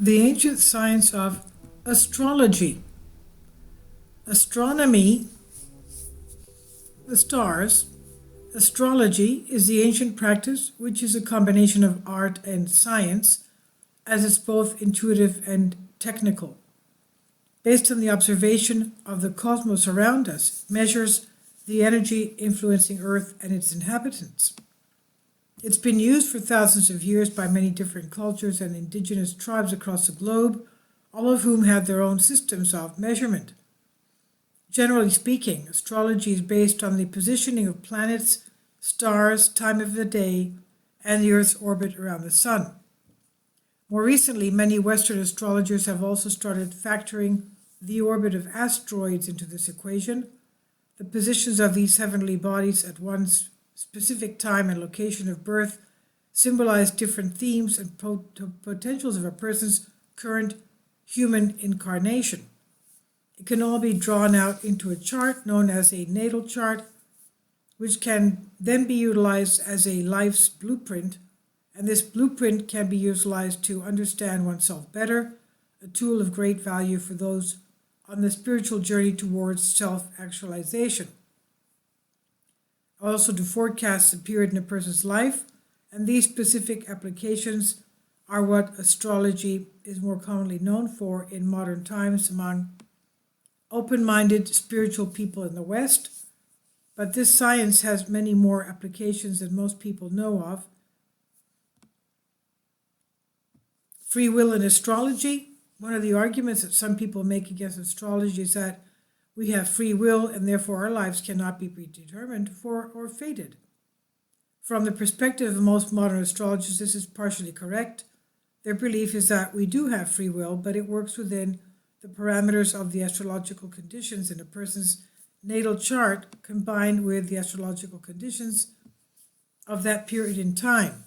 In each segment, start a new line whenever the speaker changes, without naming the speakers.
The ancient science of astrology. Astronomy, the stars. Astrology is the ancient practice which is a combination of art and science, as it's both intuitive and technical. Based on the observation of the cosmos around us, measures the energy influencing Earth and its inhabitants. It's been used for thousands of years by many different cultures and indigenous tribes across the globe, all of whom have their own systems of measurement. Generally speaking, astrology is based on the positioning of planets, stars, time of the day, and the Earth's orbit around the Sun. More recently, many Western astrologers have also started factoring the orbit of asteroids into this equation. The positions of these heavenly bodies at one specific time and location of birth symbolize different themes and potentials of a person's current human incarnation. It can all be drawn out into a chart known as a natal chart, which can then be utilized as a life's blueprint, and this blueprint can be utilized to understand oneself better, a tool of great value for those on the spiritual journey towards self-actualization. Also to forecast the period in a person's life, and these specific applications are what astrology is more commonly known for in modern times among open-minded spiritual people in the West. But this science has many more applications than most people know of. Free will in astrology. One of the arguments that some people make against astrology is that we have free will and therefore our lives cannot be predetermined for or fated. From the perspective of most modern astrologers, this is partially correct. Their belief is that we do have free will, but it works within the parameters of the astrological conditions in a person's natal chart combined with the astrological conditions of that period in time.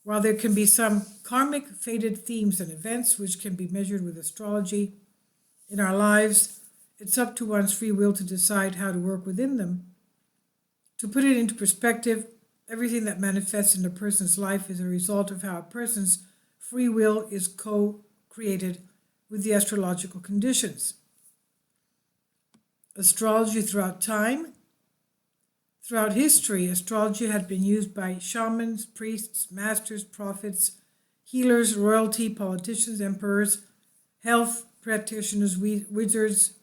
While there can be some karmic fated themes and events which can be measured with astrology in our lives, it's up to one's free will to decide how to work within them. To put it into perspective, everything that manifests in a person's life is a result of how a person's free will is co-created with the astrological conditions. Astrology throughout time. Throughout history, astrology had been used by shamans, priests, masters, prophets, healers, royalty, politicians, emperors, health practitioners, wizards,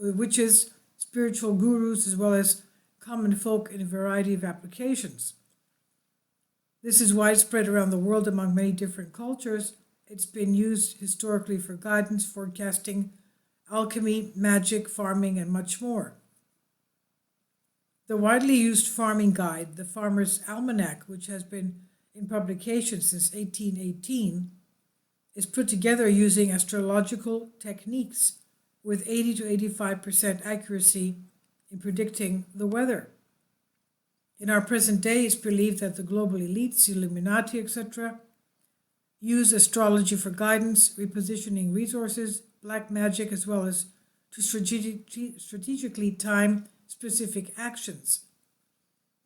witches, spiritual gurus, as well as common folk in a variety of applications. This is widespread around the world among many different cultures. It's been used historically for guidance, forecasting, alchemy, magic, farming, and much more. The widely used farming guide, the Farmer's Almanac, which has been in publication since 1818, is put together using astrological techniques with 80 to 85% accuracy in predicting the weather. In our present day, it's believed that the global elites, the Illuminati, etc., use astrology for guidance, repositioning resources, black magic, as well as to strategically time specific actions.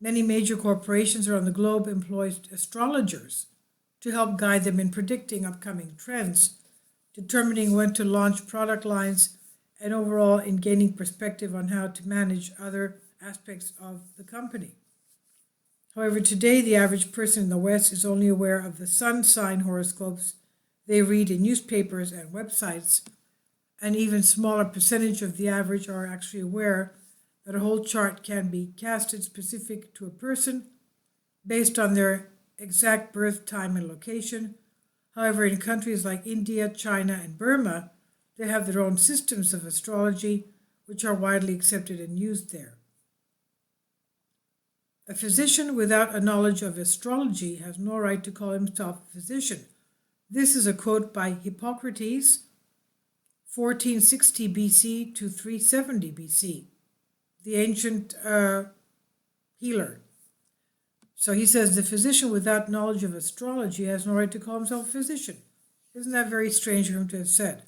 Many major corporations around the globe employ astrologers to help guide them in predicting upcoming trends, determining when to launch product lines, and overall in gaining perspective on how to manage other aspects of the company. However, today the average person in the West is only aware of the sun sign horoscopes they read in newspapers and websites, and even smaller percentage of the average are actually aware that a whole chart can be casted specific to a person based on their exact birth time and location. However, in countries like India, China, and Burma, they have their own systems of astrology which are widely accepted and used there. A physician without a knowledge of astrology has no right to call himself a physician. This is a quote by Hippocrates, 1460 BC to 370 BC, the ancient healer. So he says the physician without knowledge of astrology has no right to call himself a physician. Isn't that very strange for him to have said?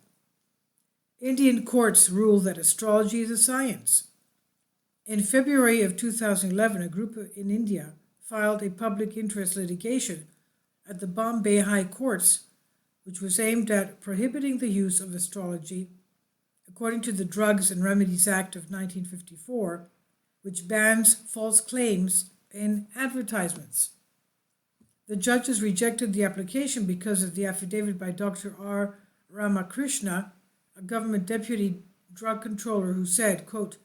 Indian courts rule that astrology is a science. In February of 2011, a group in India filed a public interest litigation at the Bombay High Courts which was aimed at prohibiting the use of astrology according to the Drugs and Remedies Act of 1954, which bans false claims in advertisements. The judges rejected the application because of the affidavit by Dr. R. Ramakrishna, a government deputy drug controller, who said, quote,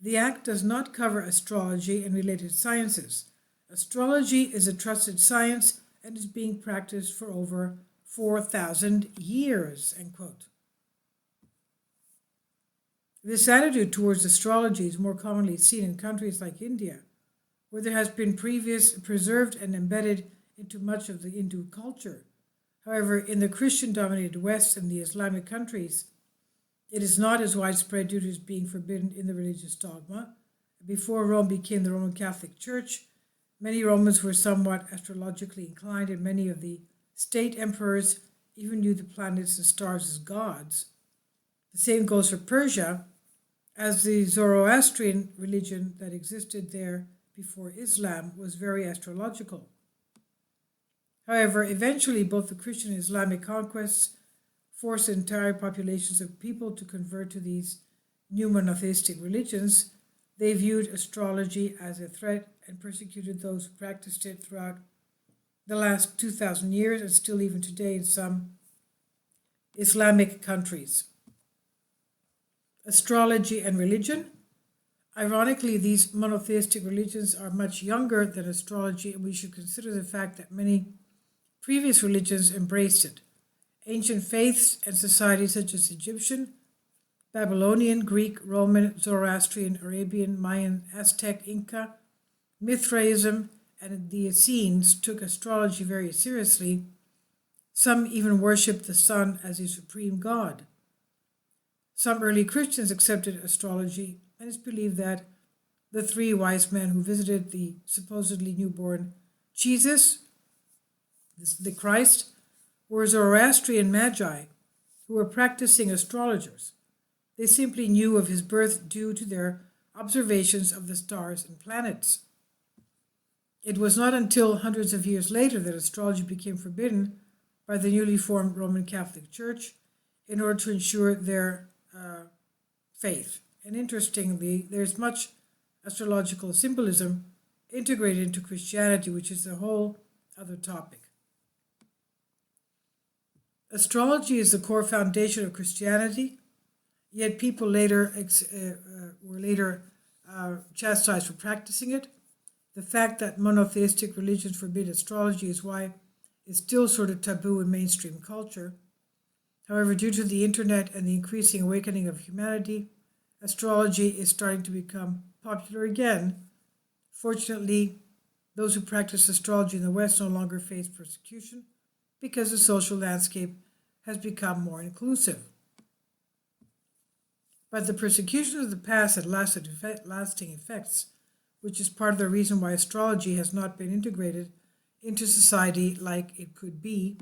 "The act does not cover astrology and related sciences. Astrology is a trusted science and is being practiced for over 4,000 years, end quote. This attitude towards astrology is more commonly seen in countries like India, where there has been preserved and embedded into much of the Hindu culture. However, in the Christian-dominated West and the Islamic countries, it is not as widespread due to its being forbidden in the religious dogma. Before Rome became the Roman Catholic Church, many Romans were somewhat astrologically inclined, and many of the state emperors even knew the planets and stars as gods. The same goes for Persia, as the Zoroastrian religion that existed there before Islam was very astrological. However, eventually both the Christian and Islamic conquests forced entire populations of people to convert to these new monotheistic religions. They viewed astrology as a threat and persecuted those who practiced it throughout the last 2,000 years and still even today in some Islamic countries. Astrology and religion. Ironically, these monotheistic religions are much younger than astrology, and we should consider the fact that many previous religions embraced it. Ancient faiths and societies such as Egyptian, Babylonian, Greek, Roman, Zoroastrian, Arabian, Mayan, Aztec, Inca, Mithraism, and the Essenes took astrology very seriously. Some even worshipped the sun as a supreme god. Some early Christians accepted astrology, and it's believed that the three wise men who visited the supposedly newborn Jesus, the Christ, were Zoroastrian magi who were practicing astrologers. They simply knew of his birth due to their observations of the stars and planets. It was not until hundreds of years later that astrology became forbidden by the newly formed Roman Catholic Church in order to ensure their faith. And interestingly, there's much astrological symbolism integrated into Christianity, which is a whole other topic. Astrology is the core foundation of Christianity, yet people were chastised for practicing it. The fact that monotheistic religions forbid astrology is why it's still sort of taboo in mainstream culture. However, due to the internet and the increasing awakening of humanity, astrology is starting to become popular again. Fortunately, those who practice astrology in the West no longer face persecution because the social landscape has become more inclusive. But the persecution of the past had lasting effects, which is part of the reason why astrology has not been integrated into society like it could be.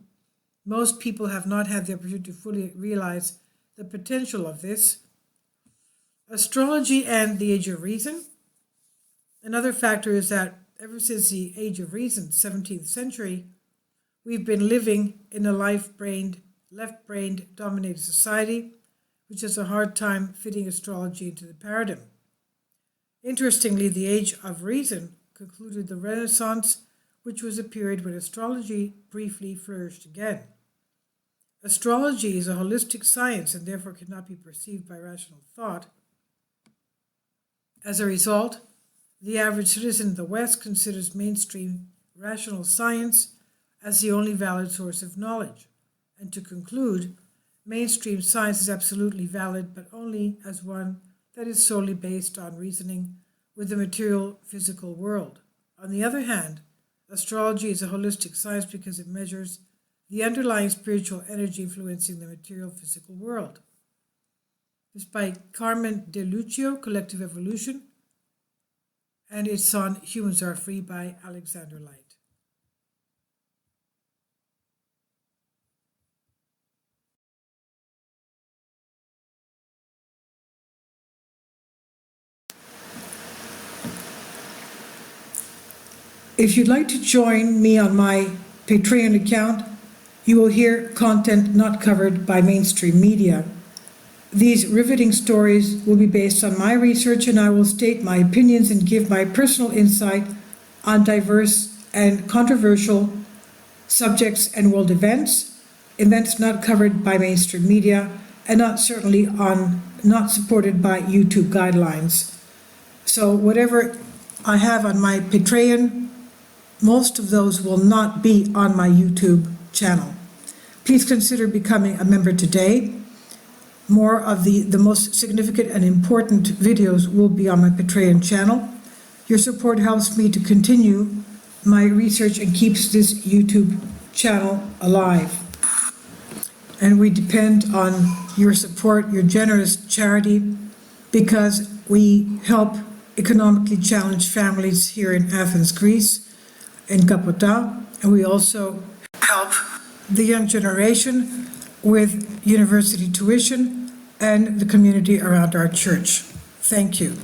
Most people have not had the opportunity to fully realize the potential of this. Astrology and the Age of Reason. Another factor is that ever since the Age of Reason, 17th century, we've been living in a left-brained dominated society, which has a hard time fitting astrology into the paradigm. Interestingly, the Age of Reason concluded the Renaissance, which was a period when astrology briefly flourished again. Astrology is a holistic science and therefore cannot be perceived by rational thought. As a result, the average citizen in the West considers mainstream rational science as the only valid source of knowledge. And to conclude, mainstream science is absolutely valid, but only as one that is solely based on reasoning with the material physical world. On the other hand, astrology is a holistic science because it measures the underlying spiritual energy influencing the material physical world. It's by Carmen De Lucio, Collective Evolution, and it's on Humans Are Free by Alexander Light. If you'd like to join me on my Patreon account, You will hear content not covered by mainstream media. These riveting stories will be based on my research, and I will state my opinions and give my personal insight on diverse and controversial subjects and world events not covered by mainstream media, and not supported by YouTube guidelines. So whatever I have on my Patreon, most of those will not be on my YouTube channel. Please consider becoming a member today. More of the most significant and important videos will be on my Patreon channel. Your support helps me to continue my research and keeps this YouTube channel alive. And we depend on your support, your generous charity, because we help economically challenged families here in Athens, Greece, in Kapota, and we also help the young generation with university tuition and the community around our church. Thank you.